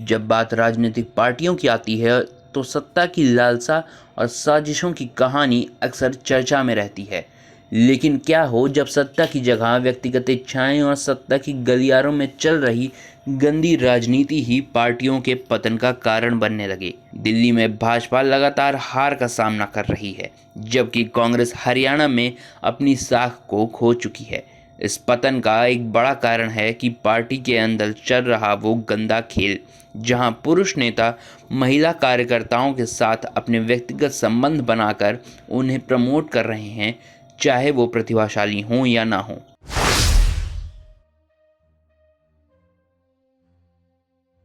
जब बात राजनीतिक पार्टियों की आती है तो सत्ता की लालसा और साजिशों की कहानी अक्सर चर्चा में रहती है। लेकिन क्या हो जब सत्ता की जगह व्यक्तिगत इच्छाएं और सत्ता की गलियारों में चल रही गंदी राजनीति ही पार्टियों के पतन का कारण बनने लगे। दिल्ली में भाजपा लगातार हार का सामना कर रही है, जबकि कांग्रेस हरियाणा में अपनी साख को खो चुकी है। इस पतन का एक बड़ा कारण है कि पार्टी के अंदर चल रहा वो गंदा खेल, जहां पुरुष नेता महिला कार्यकर्ताओं के साथ अपने व्यक्तिगत संबंध बनाकर उन्हें प्रमोट कर रहे हैं, चाहे वो प्रतिभाशाली हों या ना हों।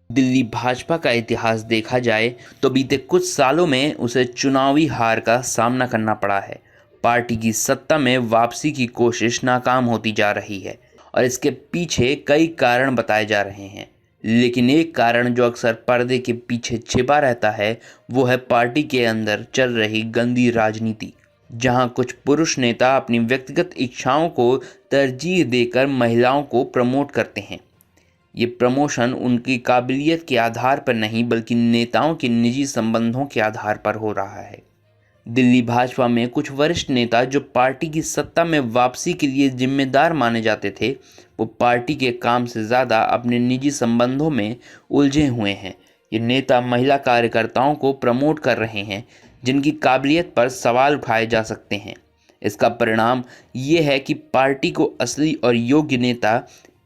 दिल्ली भाजपा का इतिहास देखा जाए तो बीते कुछ सालों में उसे चुनावी हार का सामना करना पड़ा है। पार्टी की सत्ता में वापसी की कोशिश नाकाम होती जा रही है और इसके पीछे कई कारण बताए जा रहे हैं। लेकिन एक कारण जो अक्सर पर्दे के पीछे छिपा रहता है वो है पार्टी के अंदर चल रही गंदी राजनीति, जहां कुछ पुरुष नेता अपनी व्यक्तिगत इच्छाओं को तरजीह देकर महिलाओं को प्रमोट करते हैं। ये प्रमोशन उनकी काबिलियत के आधार पर नहीं बल्कि नेताओं के निजी संबंधों के आधार पर हो रहा है। दिल्ली भाजपा में कुछ वरिष्ठ नेता जो पार्टी की सत्ता में वापसी के लिए जिम्मेदार माने जाते थे, वो पार्टी के काम से ज़्यादा अपने निजी संबंधों में उलझे हुए हैं। ये नेता महिला कार्यकर्ताओं को प्रमोट कर रहे हैं जिनकी काबिलियत पर सवाल उठाए जा सकते हैं। इसका परिणाम ये है कि पार्टी को असली और योग्य नेता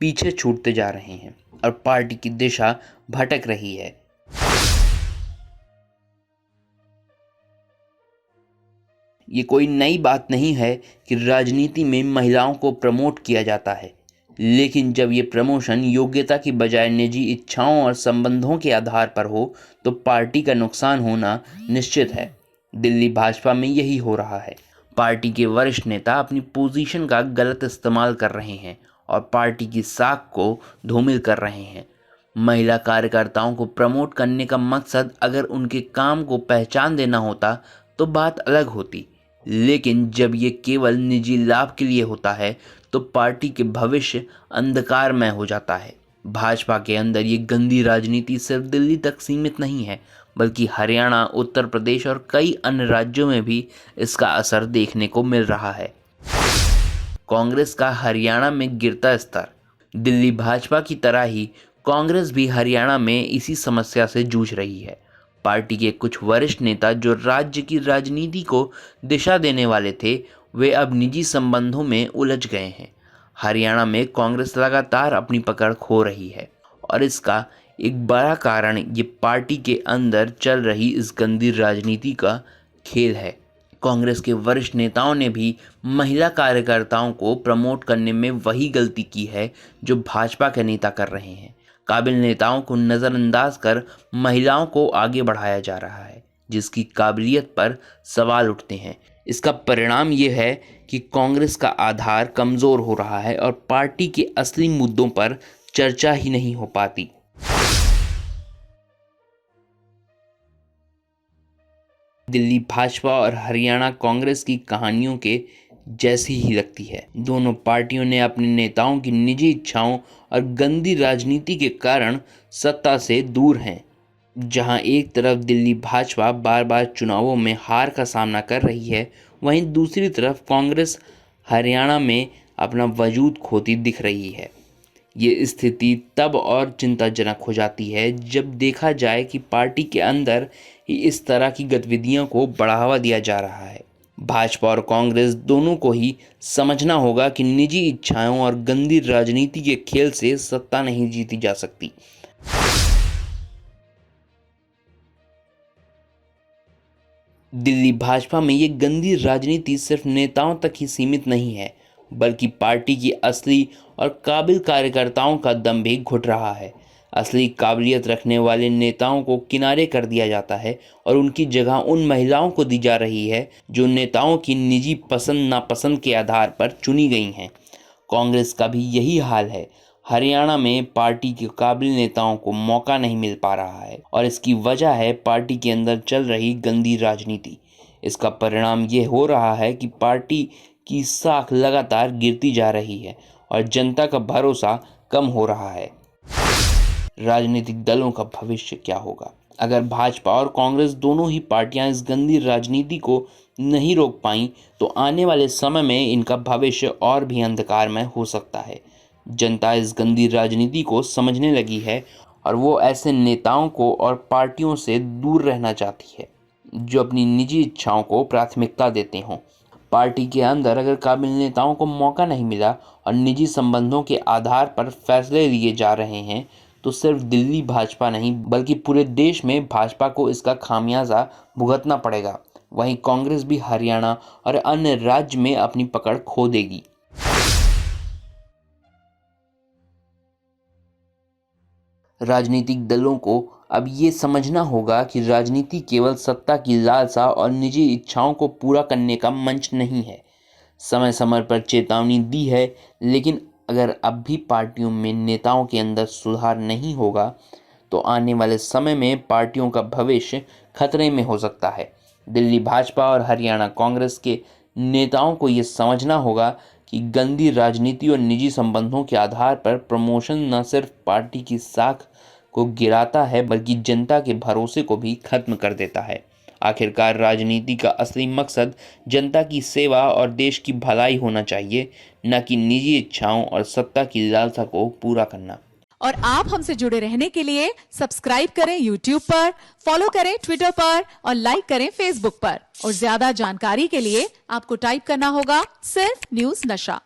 पीछे छूटते जा रहे हैं और पार्टी की दिशा भटक रही है। ये कोई नई बात नहीं है कि राजनीति में महिलाओं को प्रमोट किया जाता है, लेकिन जब ये प्रमोशन योग्यता की बजाय निजी इच्छाओं और संबंधों के आधार पर हो तो पार्टी का नुकसान होना निश्चित है। दिल्ली भाजपा में यही हो रहा है। पार्टी के वरिष्ठ नेता अपनी पोजीशन का गलत इस्तेमाल कर रहे हैं और पार्टी की साख को धूमिल कर रहे हैं। महिला कार्यकर्ताओं को प्रमोट करने का मकसद अगर उनके काम को पहचान देना होता तो बात अलग होती, लेकिन जब ये केवल निजी लाभ के लिए होता है तो पार्टी के भविष्य अंधकारमय हो जाता है। भाजपा के अंदर ये गंदी राजनीति सिर्फ दिल्ली तक सीमित नहीं है, बल्कि हरियाणा, उत्तर प्रदेश और कई अन्य राज्यों में भी इसका असर देखने को मिल रहा है। कांग्रेस का हरियाणा में गिरता स्तर। दिल्ली भाजपा की तरह ही कांग्रेस भी हरियाणा में इसी समस्या से जूझ रही है। पार्टी के कुछ वरिष्ठ नेता जो राज्य की राजनीति को दिशा देने वाले थे, वे अब निजी संबंधों में उलझ गए हैं। हरियाणा में कांग्रेस लगातार अपनी पकड़ खो रही है और इसका एक बड़ा कारण ये पार्टी के अंदर चल रही इस गंदी राजनीति का खेल है। कांग्रेस के वरिष्ठ नेताओं ने भी महिला कार्यकर्ताओं को प्रमोट करने में वही गलती की है जो भाजपा के नेता कर रहे हैं। काबिल नेताओं को नज़रअंदाज कर महिलाओं को आगे बढ़ाया जा रहा है, जिसकी काबिलियत पर सवाल उठते हैं। इसका परिणाम ये है कि कांग्रेस का आधार कमज़ोर हो रहा है और पार्टी के असली मुद्दों पर चर्चा ही नहीं हो पाती। दिल्ली भाजपा और हरियाणा कांग्रेस की कहानियों के जैसी ही लगती है। दोनों पार्टियों ने अपने नेताओं की निजी इच्छाओं और गंदी राजनीति के कारण सत्ता से दूर हैं। जहां एक तरफ दिल्ली भाजपा बार बार चुनावों में हार का सामना कर रही है, वहीं दूसरी तरफ कांग्रेस हरियाणा में अपना वजूद खोती दिख रही है। ये स्थिति तब और चिंताजनक हो जाती है जब देखा जाए कि पार्टी के अंदर ही इस तरह की गतिविधियों को बढ़ावा दिया जा रहा है। भाजपा और कांग्रेस दोनों को ही समझना होगा कि निजी इच्छाओं और गंदी राजनीति के खेल से सत्ता नहीं जीती जा सकती। दिल्ली भाजपा में ये गंदी राजनीति सिर्फ नेताओं तक ही सीमित नहीं है, बल्कि पार्टी की असली और काबिल कार्यकर्ताओं का दम भी घुट रहा है। असली काबिलियत रखने वाले नेताओं को किनारे कर दिया जाता है और उनकी जगह उन महिलाओं को दी जा रही है जो नेताओं की निजी पसंद नापसंद के आधार पर चुनी गई हैं। कांग्रेस का भी यही हाल है। हरियाणा में पार्टी के काबिल नेताओं को मौका नहीं मिल पा रहा है और इसकी वजह है पार्टी के अंदर चल रही गंदी राजनीति। इसका परिणाम ये हो रहा है कि पार्टी की साख लगातार गिरती जा रही है और जनता का भरोसा कम हो रहा है। राजनीतिक दलों का भविष्य क्या होगा? अगर भाजपा और कांग्रेस दोनों ही पार्टियां इस गंदी राजनीति को नहीं रोक पाई तो आने वाले समय में इनका भविष्य और भी अंधकारमय हो सकता है। जनता इस गंदी राजनीति को समझने लगी है और वो ऐसे नेताओं को और पार्टियों से दूर रहना चाहती है जो अपनी निजी इच्छाओं को प्राथमिकता देते हों। पार्टी के अंदर अगर काबिल नेताओं को मौका नहीं मिला और निजी संबंधों के आधार पर फैसले लिए जा रहे हैं तो सिर्फ दिल्ली भाजपा नहीं बल्कि पूरे देश में भाजपा को इसका खामियाजा भुगतना पड़ेगा। वहीं कांग्रेस भी हरियाणा और अन्य राज्य में अपनी पकड़ खो देगी। राजनीतिक दलों को अब ये समझना होगा कि राजनीति केवल सत्ता की लालसा और निजी इच्छाओं को पूरा करने का मंच नहीं है। समय समय पर चेतावनी दी है, लेकिन अगर अब भी पार्टियों में नेताओं के अंदर सुधार नहीं होगा तो आने वाले समय में पार्टियों का भविष्य खतरे में हो सकता है। दिल्ली भाजपा और हरियाणा कांग्रेस के नेताओं को ये समझना होगा कि गंदी राजनीति और निजी संबंधों के आधार पर प्रमोशन न सिर्फ पार्टी की साख को गिराता है बल्कि जनता के भरोसे को भी खत्म कर देता है। आखिरकार राजनीति का असली मकसद जनता की सेवा और देश की भलाई होना चाहिए, न कि निजी इच्छाओं और सत्ता की लालसा को पूरा करना। और आप हमसे जुड़े रहने के लिए सब्सक्राइब करें YouTube पर, फॉलो करें Twitter पर और लाइक करें Facebook पर। और ज्यादा जानकारी के लिए आपको टाइप करना होगा सिर्फ न्यूज़ नशा।